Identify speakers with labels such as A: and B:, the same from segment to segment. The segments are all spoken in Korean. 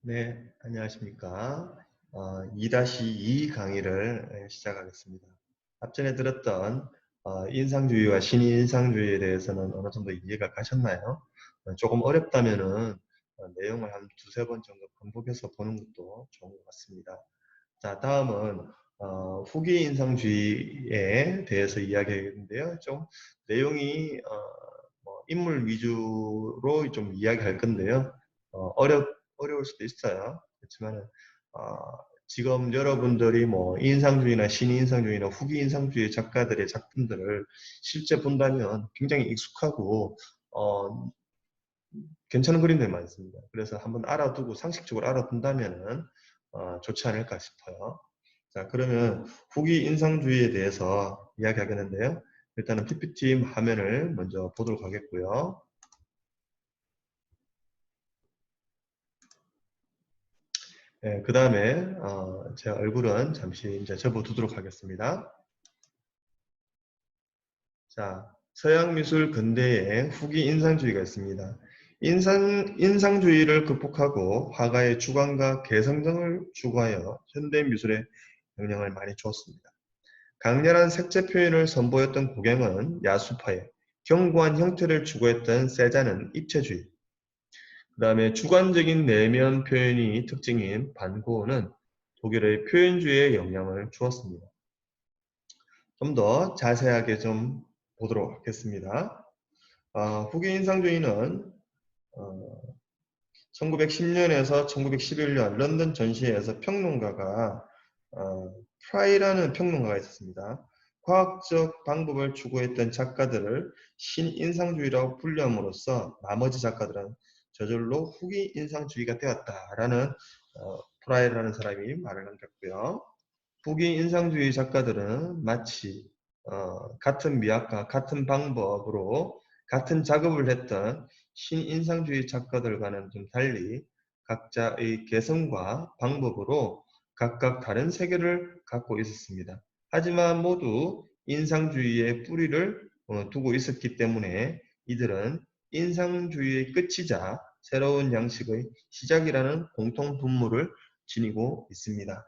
A: 네, 안녕하십니까. 2-2 강의를 시작하겠습니다. 앞전에 들었던 인상주의와 신인상주의에 대해서는 어느 정도 이해가 가셨나요? 조금 어렵다면은 내용을 한 두세 번 정도 반복해서 보는 것도 좋은 것 같습니다. 자, 다음은 후기 인상주의에 대해서 이야기하겠는데요. 좀 내용이 뭐 인물 위주로 좀 이야기할 건데요. 어려울 수도 있어요. 그렇지만 지금 여러분들이 뭐 인상주의나 신인상주의나 후기 인상주의 작가들의 작품들을 실제 본다면 굉장히 익숙하고 괜찮은 그림들이 많습니다. 그래서 한번 알아두고 상식적으로 알아둔다면은 좋지 않을까 싶어요. 자, 그러면 후기 인상주의에 대해서 이야기하겠는데요. 일단은 PPT 화면을 먼저 보도록 하겠고요. 네, 그 다음에 제 얼굴은 잠시 이제 접어두도록 하겠습니다. 자, 서양 미술 근대에 후기 인상주의가 있습니다. 인상주의를 극복하고 화가의 주관과 개성정을 추구하여 현대 미술에 영향을 많이 주었습니다. 강렬한 색채 표현을 선보였던 고갱은 야수파에, 견고한 형태를 추구했던 세잔은 입체주의, 그 다음에 주관적인 내면 표현이 특징인 반고흐는 독일의 표현주의에 영향을 주었습니다. 좀 더 자세하게 좀 보도록 하겠습니다. 후기 인상주의는 1910년에서 1911년 런던 전시회에서 평론가가 프라이라는 평론가가 있었습니다. 과학적 방법을 추구했던 작가들을 신인상주의라고 분류함으로써 나머지 작가들은 저절로 후기 인상주의가 되었다라는 프라이라는 사람이 말을 남겼고요. 후기 인상주의 작가들은 마치 같은 미학과 같은 방법으로 같은 작업을 했던 신인상주의 작가들과는 좀 달리 각자의 개성과 방법으로 각각 다른 세계를 갖고 있었습니다. 하지만 모두 인상주의의 뿌리를 두고 있었기 때문에 이들은 인상주의의 끝이자 새로운 양식의 시작이라는 공통 분모를 지니고 있습니다.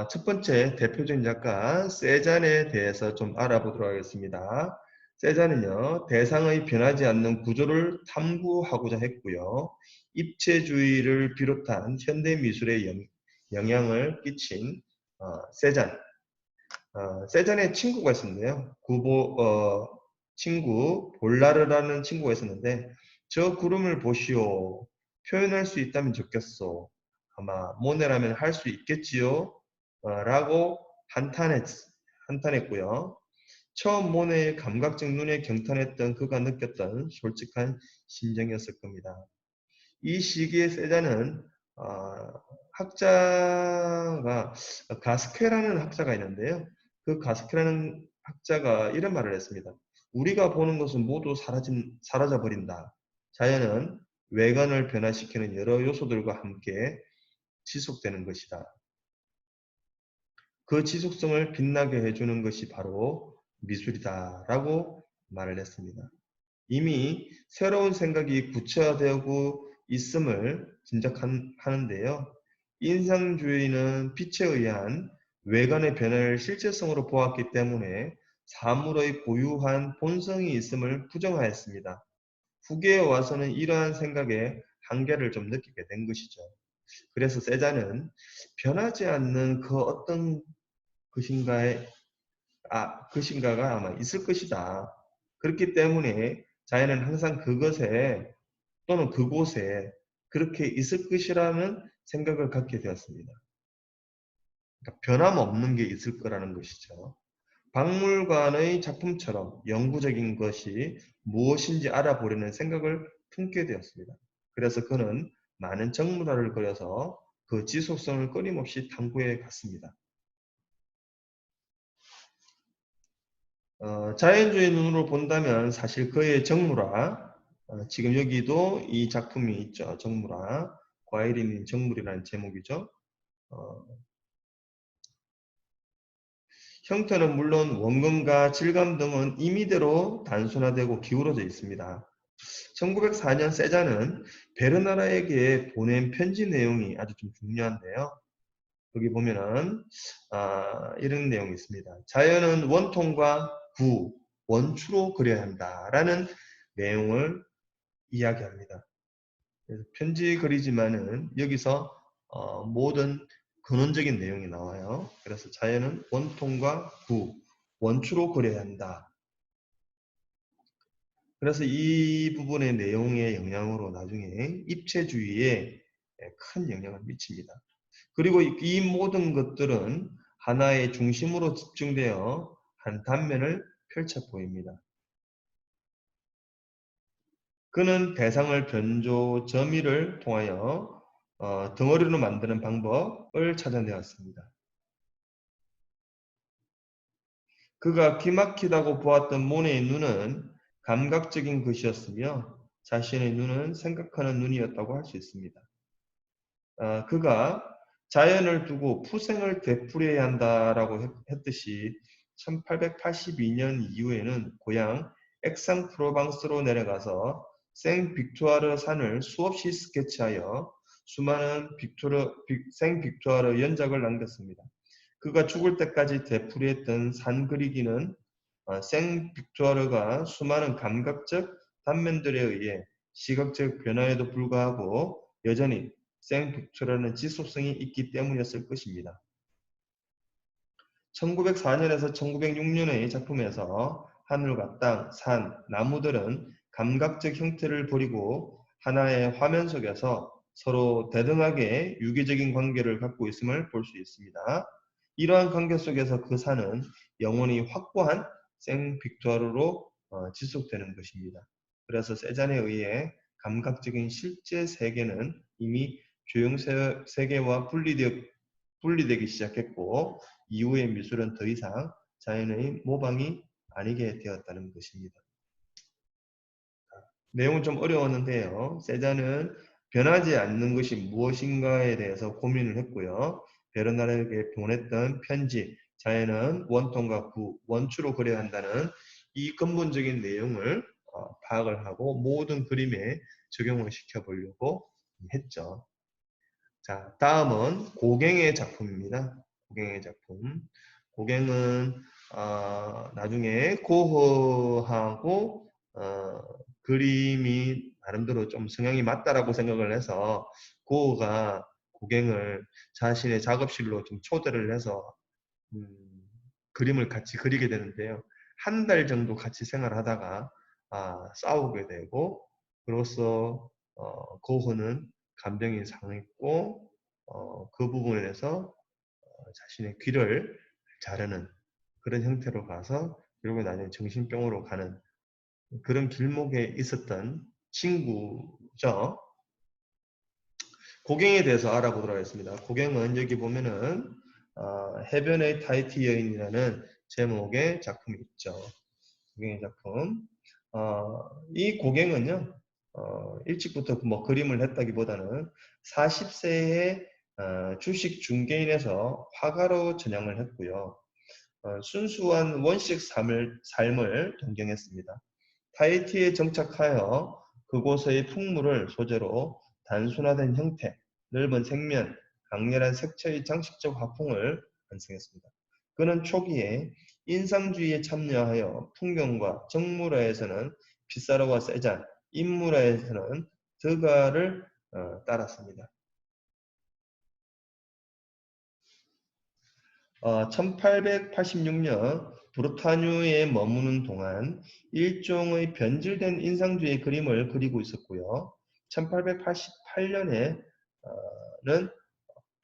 A: 첫 번째 대표적인 작가 세잔에 대해서 좀 알아보도록 하겠습니다. 세잔은요, 대상의 변하지 않는 구조를 탐구하고자 했고요. 입체주의를 비롯한 현대 미술에 영향을 끼친 세잔. 세잔의 친구가 있었는데요. 친구 볼라르라는 친구가 있었는데 저 구름을 보시오. 표현할 수 있다면 좋겠소. 아마 모네라면 할 수 있겠지요. 라고 한탄했고요. 처음 모네의 감각적 눈에 경탄했던 그가 느꼈던 솔직한 심정이었을 겁니다. 이 시기에 세잔은 학자가 가스케라는 학자가 있는데요. 그 가스케라는 학자가 이런 말을 했습니다. 우리가 보는 것은 모두 사라져버린다. 자연은 외관을 변화시키는 여러 요소들과 함께 지속되는 것이다. 그 지속성을 빛나게 해주는 것이 바로 미술이다 라고 말을 했습니다. 이미 새로운 생각이 구체화되고 있음을 짐작하는데요. 인상주의는 빛에 의한 외관의 변화를 실제성으로 보았기 때문에 사물의 고유한 본성이 있음을 부정하였습니다. 후기에 와서는 이러한 생각의 한계를 좀 느끼게 된 것이죠. 그래서 세자는 변하지 않는 그 어떤 것인가가 아마 있을 것이다. 그렇기 때문에 자연은 항상 그것에 또는 그곳에 그렇게 있을 것이라는 생각을 갖게 되었습니다. 그러니까 변함없는 게 있을 거라는 것이죠. 박물관의 작품처럼 영구적인 것이 무엇인지 알아보려는 생각을 품게 되었습니다. 그래서 그는 많은 정물화를 그려서 그 지속성을 끊임없이 탐구해 갔습니다. 자연주의 눈으로 본다면 사실 그의 정물화, 지금 여기도 이 작품이 있죠. 정물화, 과일인 정물이라는 제목이죠. 형태는 물론 원근과 질감 등은 임의대로 단순화되고 기울어져 있습니다. 1904년 세잔은 베르나라에게 보낸 편지 내용이 아주 좀 중요한데요. 여기 보면은 이런 내용이 있습니다. 자연은 원통과 구, 원추로 그려야 한다라는 내용을 이야기합니다. 그래서 편지 그리지만은 여기서 모든 근원적인 내용이 나와요. 그래서 자연은 원통과 구, 원추로 그려야 한다. 그래서 이 부분의 내용의 영향으로 나중에 입체주의에 큰 영향을 미칩니다. 그리고 이 모든 것들은 하나의 중심으로 집중되어 한 단면을 펼쳐 보입니다. 그는 대상을 변조, 점의를 통하여 덩어리로 만드는 방법을 찾아내었습니다. 그가 기막히다고 보았던 모네의 눈은 감각적인 것이었으며 자신의 눈은 생각하는 눈이었다고 할 수 있습니다. 그가 자연을 두고 푸생을 되풀이해야 한다라고 했듯이 1882년 이후에는 고향 액상프로방스로 내려가서 생 빅투아르 산을 수없이 스케치하여 수많은 생 빅투아르 연작을 남겼습니다. 그가 죽을 때까지 되풀이했던 산 그리기는 생 빅투아르가 수많은 감각적 단면들에 의해 시각적 변화에도 불구하고 여전히 생 빅투아르는 지속성이 있기 때문이었을 것입니다. 1904년에서 1906년의 작품에서 하늘과 땅, 산, 나무들은 감각적 형태를 버리고 하나의 화면 속에서 서로 대등하게 유기적인 관계를 갖고 있음을 볼 수 있습니다. 이러한 관계 속에서 그 산은 영원히 확고한 생 빅토르로 지속되는 것입니다. 그래서 세잔에 의해 감각적인 실제 세계는 이미 조형 세계와 분리되기 시작했고 이후의 미술은 더 이상 자연의 모방이 아니게 되었다는 것입니다. 내용은 좀 어려웠는데요. 세잔은 변하지 않는 것이 무엇인가에 대해서 고민을 했고요. 베르나르에게 보냈던 편지, 자연은 원통과 구, 원추로 그려야 한다는 이 근본적인 내용을 파악을 하고 모든 그림에 적용을 시켜보려고 했죠. 자, 다음은 고갱의 작품입니다. 고갱의 작품. 고갱은 나중에 고흐하고 그림이 나름대로 좀 성향이 맞다라고 생각을 해서 고흐가 고갱을 자신의 작업실로 좀 초대를 해서 음, 그림을 같이 그리게 되는데요. 한 달 정도 같이 생활하다가 싸우게 되고 그로써 고흐는 감정이 상했고 그 부분에 대해서 자신의 귀를 자르는 그런 형태로 가서 결국 나중에 정신병으로 가는 그런 길목에 있었던 친구죠. 고갱에 대해서 알아보도록 하겠습니다. 고갱은 여기 보면은 해변의 타이티 여인이라는 제목의 작품이 있죠. 고갱의 작품. 이 고갱은요, 일찍부터 뭐 그림을 했다기보다는 40세에 주식 중개인에서 화가로 전향을 했고요. 순수한 원식 삶을 동경했습니다. 타히티에 정착하여 그곳의 풍물을 소재로 단순화된 형태, 넓은 색면, 강렬한 색채의 장식적 화풍을 완성했습니다. 그는 초기에 인상주의에 참여하여 풍경과 정물화에서는 피사로와 세잔, 인물화에서는 드가를 따랐습니다. 1886년 브르타뉴에 머무는 동안 일종의 변질된 인상주의 그림을 그리고 있었고요. 1888년에는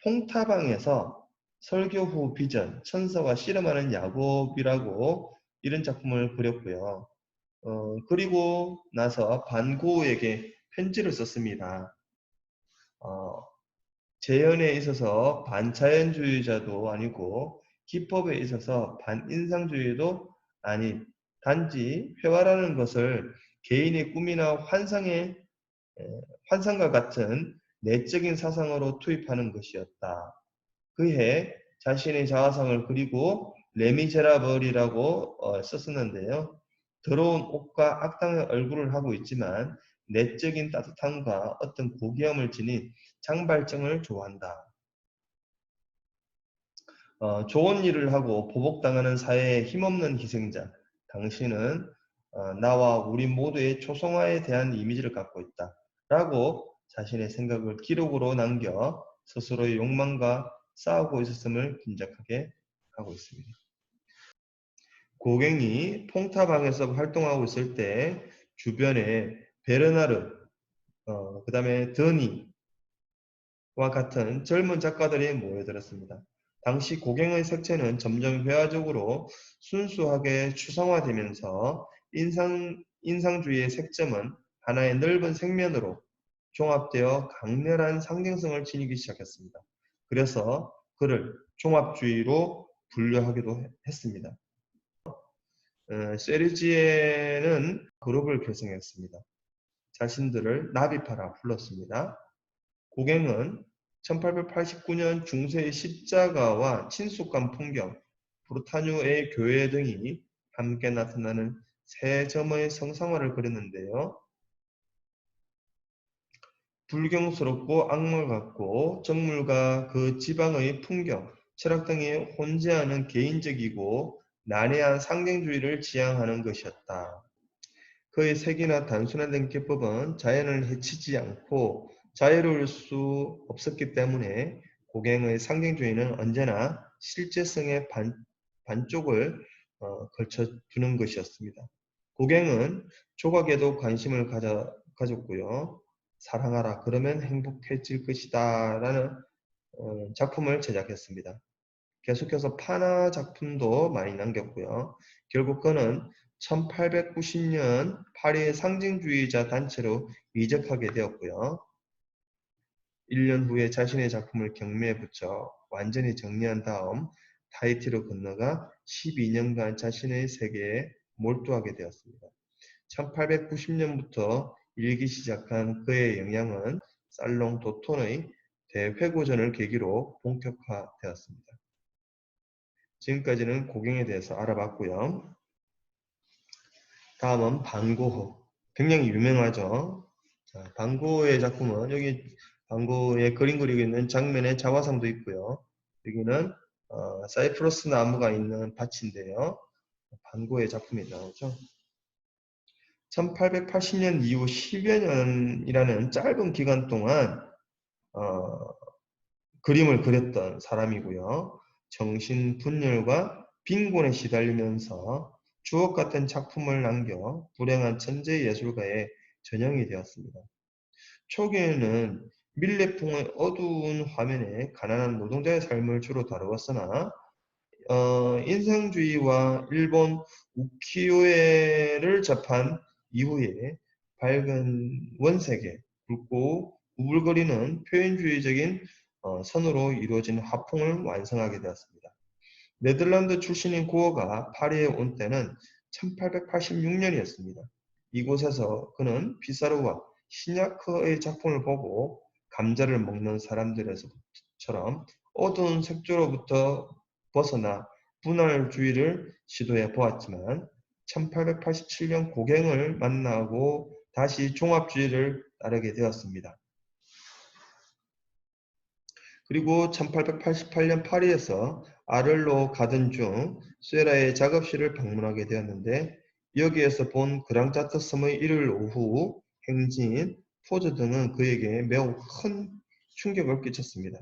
A: 퐁타방에서 설교 후 비전, 천사와 씨름하는 야곱이라고 이런 작품을 그렸고요. 그리고 나서 반고흐에게 편지를 썼습니다. 재현에 있어서 반자연주의자도 아니고 기법에 있어서 반인상주의도 아닌 단지 회화라는 것을 개인의 꿈이나 환상과 같은 내적인 사상으로 투입하는 것이었다. 그해 자신의 자화상을 그리고 레미제라블이라고 썼었는데요. 더러운 옷과 악당의 얼굴을 하고 있지만 내적인 따뜻함과 어떤 고귀함을 지닌 장발증을 좋아한다. 좋은 일을 하고 보복당하는 사회의 힘없는 희생자. 당신은 나와 우리 모두의 초성화에 대한 이미지를 갖고 있다. 라고 자신의 생각을 기록으로 남겨 스스로의 욕망과 싸우고 있었음을 짐작하게 하고 있습니다. 고갱이 퐁타방에서 활동하고 있을 때 주변에 베르나르, 그 다음에 드니와 같은 젊은 작가들이 모여들었습니다. 당시 고갱의 색채는 점점 회화적으로 순수하게 추상화되면서 인상주의의 색점은 하나의 넓은 색면으로 종합되어 강렬한 상징성을 지니기 시작했습니다. 그래서 그를 종합주의로 분류하기도 했습니다. 세르지에는 그룹을 결성했습니다. 자신들을 나비파라 불렀습니다. 고갱은 1889년 중세의 십자가와 친숙한 풍경, 브루타뉴의 교회 등이 함께 나타나는 세 점의 성상화를 그렸는데요. 불경스럽고 악마 같고 정물과 그 지방의 풍경, 철학 등이 혼재하는 개인적이고 난해한 상징주의를 지향하는 것이었다. 그의 색이나 단순화된 기법은 자연을 해치지 않고 자유로울 수 없었기 때문에 고갱의 상징주의는 언제나 실제성의 반쪽을 걸쳐두는 것이었습니다. 고갱은 조각에도 관심을 가졌고요. 사랑하라 그러면 행복해질 것이다 라는 작품을 제작했습니다. 계속해서 파나 작품도 많이 남겼고요. 결국 그는 1890년 파리의 상징주의자 단체로 이적하게 되었고요. 1년 후에 자신의 작품을 경매에 붙여 완전히 정리한 다음 타히티로 건너가 12년간 자신의 세계에 몰두하게 되었습니다. 1890년부터 일기 시작한 그의 영향은 살롱 도톤의 대회고전을 계기로 본격화되었습니다. 지금까지는 고갱에 대해서 알아봤고요. 다음은 반고흐. 굉장히 유명하죠. 자, 반고흐의 작품은 여기 반고흐의 그림 그리고 있는 장면에 자화상도 있고요. 여기는 사이프러스 나무가 있는 밭인데요. 반고흐의 작품이 나오죠. 1880년 이후 10여 년이라는 짧은 기간 동안 그림을 그렸던 사람이고요. 정신분열과 빈곤에 시달리면서 주옥 같은 작품을 남겨 불행한 천재 예술가의 전형이 되었습니다. 초기에는 밀레풍의 어두운 화면에 가난한 노동자의 삶을 주로 다루었으나 인상주의와 일본 우키요에를 접한 이후에 밝은 원색의 붉고 우글거리는 표현주의적인 선으로 이루어진 화풍을 완성하게 되었습니다. 네덜란드 출신인 고어가 파리에 온 때는 1886년이었습니다. 이곳에서 그는 피사르와 시냐크의 작품을 보고 감자를 먹는 사람들에서처럼 어두운 색조로부터 벗어나 분할주의를 시도해 보았지만 1887년 고갱을 만나고 다시 종합주의를 따르게 되었습니다. 그리고 1888년 파리에서 아를로 가던 중 쇠라의 작업실을 방문하게 되었는데 여기에서 본 그랑자트 섬의 일요일 오후 행진, 포즈 등은 그에게 매우 큰 충격을 끼쳤습니다.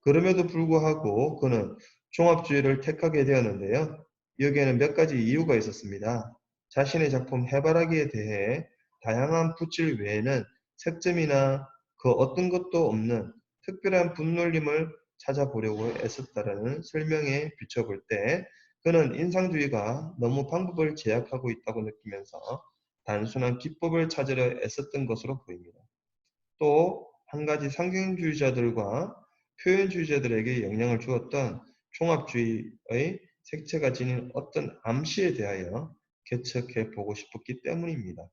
A: 그럼에도 불구하고 그는 종합주의를 택하게 되었는데요. 여기에는 몇 가지 이유가 있었습니다. 자신의 작품 해바라기에 대해 다양한 붓질 외에는 색점이나 그 어떤 것도 없는 특별한 분놀림을 찾아보려고 애썼다라는 설명에 비춰볼 때 그는 인상주의가 너무 방법을 제약하고 있다고 느끼면서 단순한 기법을 찾으려 애썼던 것으로 보입니다. 또 한 가지 상징주의자들과 표현주의자들에게 영향을 주었던 종합주의의 색채가 지닌 어떤 암시에 대하여 개척해 보고 싶었기 때문입니다.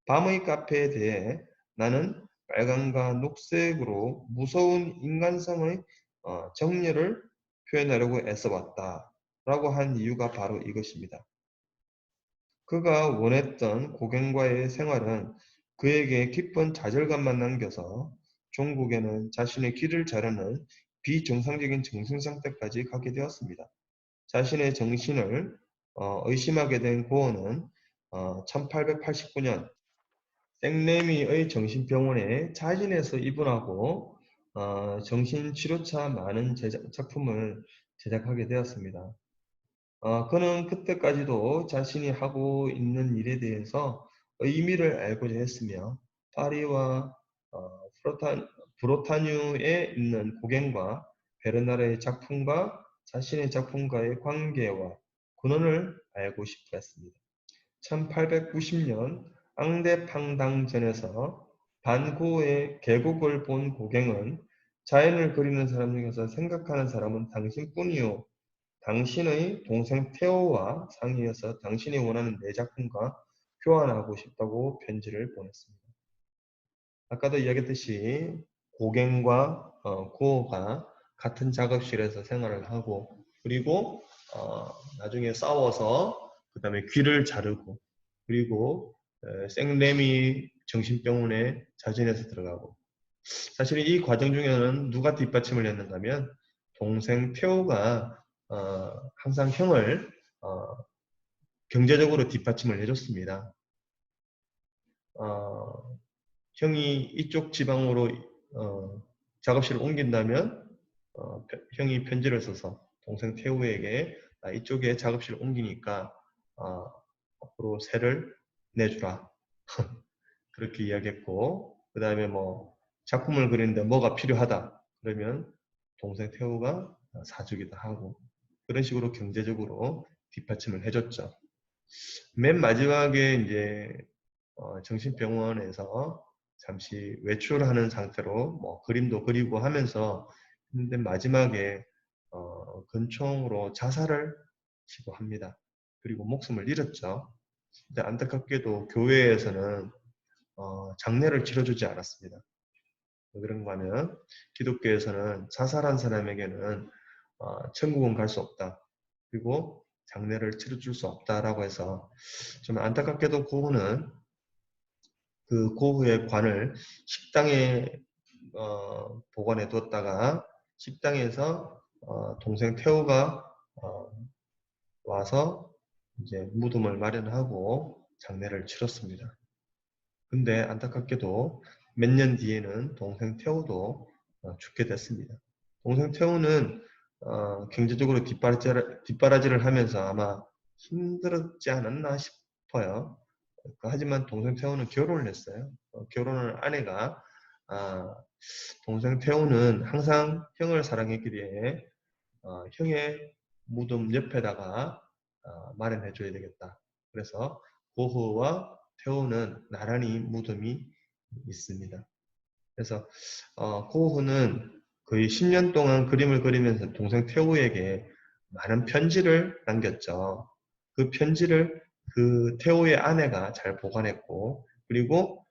A: 밤의 카페에 대해 나는 빨강과 녹색으로 무서운 인간성의 정렬을 표현하려고 애써봤다 라고 한 이유가 바로 이것입니다. 그가 원했던 고갱과의 생활은 그에게 깊은 좌절감만 남겨서 종국에는 자신의 길을 자르는 비정상적인 정신 상태까지 가게 되었습니다. 자신의 정신을 의심하게 된 고어는 1889년 생레미의 정신병원에 자진해서 입원하고 정신치료차 많은 작품을 제작하게 되었습니다. 그는 그때까지도 자신이 하고 있는 일에 대해서 의미를 알고자 했으며 파리와 브로타뉴에 있는 고갱과 베르나르의 작품과 자신의 작품과의 관계와 근원을 알고 싶어 했습니다. 1890년 앙대팡당전에서 반고의 계곡을 본 고갱은 자연을 그리는 사람 중에서 생각하는 사람은 당신뿐이요. 당신의 동생 테오와 상의해서 당신이 원하는 내 작품과 교환하고 싶다고 편지를 보냈습니다. 아까도 이야기했듯이 고갱과 고어가 같은 작업실에서 생활을 하고 그리고 나중에 싸워서 그 다음에 귀를 자르고 그리고 생레미 정신병원에 자진해서 들어가고 사실 이 과정 중에는 누가 뒷받침을 했는가 하면 동생 테오가 항상 형을 경제적으로 뒷받침을 해줬습니다. 형이 이쪽 지방으로 작업실을 옮긴다면 형이 편지를 써서 동생 태우에게 이쪽에 작업실을 옮기니까 앞으로 세를 내주라 그렇게 이야기했고 그 다음에 뭐 작품을 그리는데 뭐가 필요하다 그러면 동생 태우가 사주기도 하고 그런 식으로 경제적으로 뒷받침을 해줬죠. 맨 마지막에 이제 정신병원에서 잠시 외출하는 상태로 뭐 그림도 그리고 하면서 근데 마지막에 근총으로 자살을 시도합니다. 그리고 목숨을 잃었죠. 근데 안타깝게도 교회에서는 장례를 치러주지 않았습니다. 왜 그런가 하면 기독교에서는 자살한 사람에게는 천국은 갈 수 없다. 그리고 장례를 치러줄 수 없다라고 해서 좀 안타깝게도 고흐는 그 고흐의 관을 식당에 보관해 두었다가 식당에서 동생 태호가 와서 이제 무덤을 마련하고 장례를 치렀습니다. 근데 안타깝게도 몇 년 뒤에는 동생 태호도 죽게 됐습니다. 동생 태호는 경제적으로 뒷바라지를 하면서 아마 힘들었지 않았나 싶어요. 하지만 동생 태호는 결혼을 했어요. 결혼을 아내가 동생 태호는 항상 형을 사랑했기에 형의 무덤 옆에다가 마련해 줘야 되겠다. 그래서 고흐와 태호는 나란히 무덤이 있습니다. 그래서 고흐는 거의 10년 동안 그림을 그리면서 동생 태호에게 많은 편지를 남겼죠. 그 편지를 그 태호의 아내가 잘 보관했고 그리고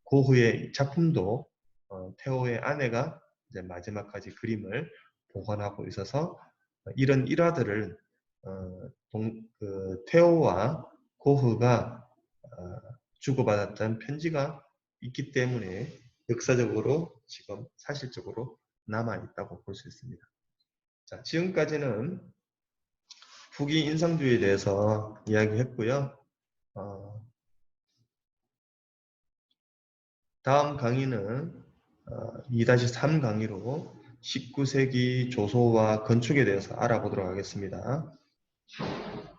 A: 고흐의 작품도 태호의 아내가 이제 마지막까지 그림을 보관하고 있어서 이런 일화들을 태호와 고흐가 주고받았던 편지가 있기 때문에 역사적으로 지금 사실적으로 남아있다고 볼 수 있습니다. 자, 지금까지는 후기 인상주의에 대해서 이야기했고요. 다음 강의는 2-3 강의로 19세기 조소와 건축에 대해서 알아보도록 하겠습니다.